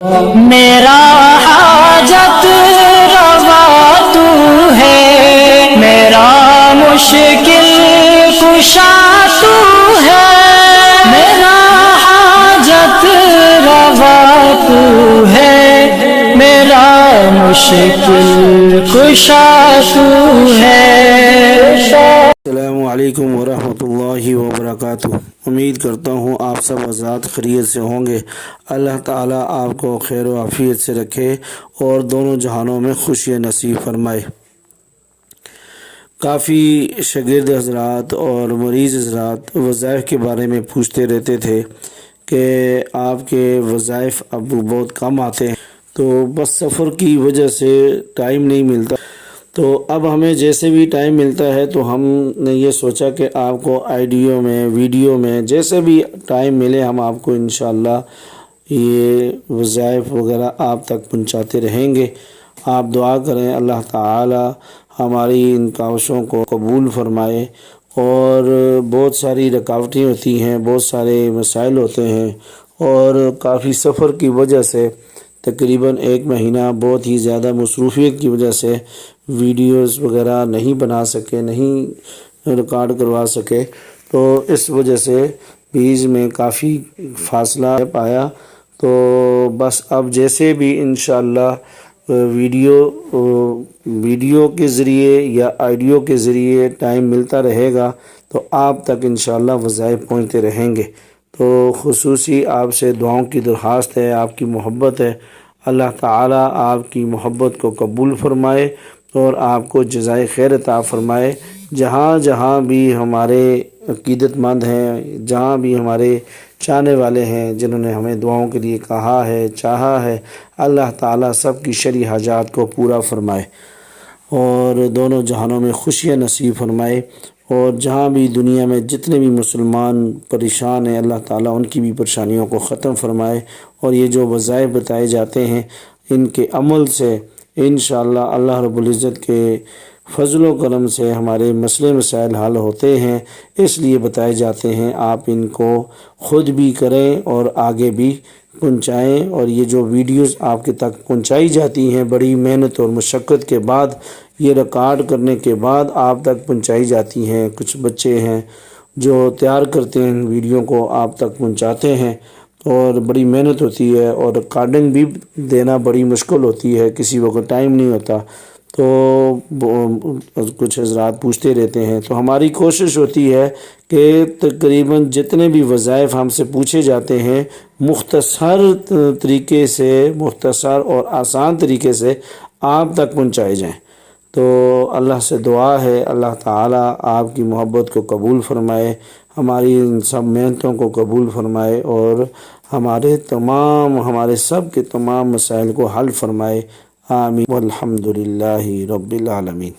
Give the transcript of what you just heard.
میرا حاجت روا تو ہے، میرا مشکل کشا تو ہے، میرا حاجت روا تو ہے، میرا مشکل کشا تو ہے۔ السلام علیکم ورحمۃ اللہ وبرکاتہ۔ امید کرتا ہوں آپ سب آزاد خیریت سے ہوں گے۔ اللہ تعالیٰ آپ کو خیر و عافیت سے رکھے اور دونوں جہانوں میں خوشی نصیب فرمائے۔ کافی شاگرد حضرات اور مریض حضرات وظائف کے بارے میں پوچھتے رہتے تھے کہ آپ کے وظائف اب بہت کم آتے ہیں، تو بس سفر کی وجہ سے ٹائم نہیں ملتا۔ تو اب ہمیں جیسے بھی ٹائم ملتا ہے تو ہم نے یہ سوچا کہ آپ کو آڈیو میں، ویڈیو میں، جیسے بھی ٹائم ملے ہم آپ کو انشاءاللہ یہ وظائف وغیرہ آپ تک پہنچاتے رہیں گے۔ آپ دعا کریں اللہ تعالی ہماری ان کاوشوں کو قبول فرمائے۔ اور بہت ساری رکاوٹیں ہوتی ہیں، بہت سارے مسائل ہوتے ہیں، اور کافی سفر کی وجہ سے تقریباً 1 مہینہ بہت ہی زیادہ مصروفیت کی وجہ سے ویڈیوز وغیرہ نہیں بنا سکے، نہیں ریکارڈ کروا سکے، تو اس وجہ سے بیچ میں کافی فاصلہ پایا۔ تو بس اب جیسے بھی انشاءاللہ ویڈیو کے ذریعے یا آڈیو کے ذریعے ٹائم ملتا رہے گا تو آپ تک انشاءاللہ وظائف پہنچتے رہیں گے۔ تو خصوصی آپ سے دعاؤں کی درخواست ہے، آپ کی محبت ہے۔ اللہ تعالیٰ آپ کی محبت کو قبول فرمائے اور آپ کو جزائے خیر عطا فرمائے۔ جہاں جہاں بھی ہمارے عقیدت مند ہیں، جہاں بھی ہمارے چاہنے والے ہیں، جنہوں نے ہمیں دعاؤں کے لیے کہا ہے، چاہا ہے، اللہ تعالیٰ سب کی شرعی حاجات کو پورا فرمائے اور دونوں جہانوں میں خوشیاں نصیب فرمائے۔ اور جہاں بھی دنیا میں جتنے بھی مسلمان پریشان ہیں، اللہ تعالیٰ ان کی بھی پریشانیوں کو ختم فرمائے۔ اور یہ جو وظائف بتائے جاتے ہیں ان کے عمل سے انشاءاللہ اللہ رب العزت کے فضل و کرم سے ہمارے مسئلے مسائل حل ہوتے ہیں، اس لیے بتائے جاتے ہیں۔ آپ ان کو خود بھی کریں اور آگے بھی پہنچائیں۔ اور یہ جو ویڈیوز آپ کے تک پہنچائی جاتی ہیں بڑی محنت اور مشقت کے بعد، یہ ریکارڈ کرنے کے بعد آپ تک پہنچائی جاتی ہیں۔ کچھ بچے ہیں جو تیار کرتے ہیں ویڈیو کو آپ تک پہنچاتے ہیں، اور بڑی محنت ہوتی ہے، اور ریکارڈنگ بھی دینا بڑی مشکل ہوتی ہے، کسی وقت ٹائم نہیں ہوتا۔ تو کچھ حضرات پوچھتے رہتے ہیں، تو ہماری کوشش ہوتی ہے کہ تقریباً جتنے بھی وظائف ہم سے پوچھے جاتے ہیں مختصر طریقے سے، مختصر اور آسان طریقے سے آپ تک پہنچائے جائیں۔ تو اللہ سے دعا ہے اللہ تعالیٰ آپ کی محبت کو قبول فرمائے، ہماری ان سب محنتوں کو قبول فرمائے، اور ہمارے سب کے تمام مسائل کو حل فرمائے۔ آمین والحمد للہ رب العالمین۔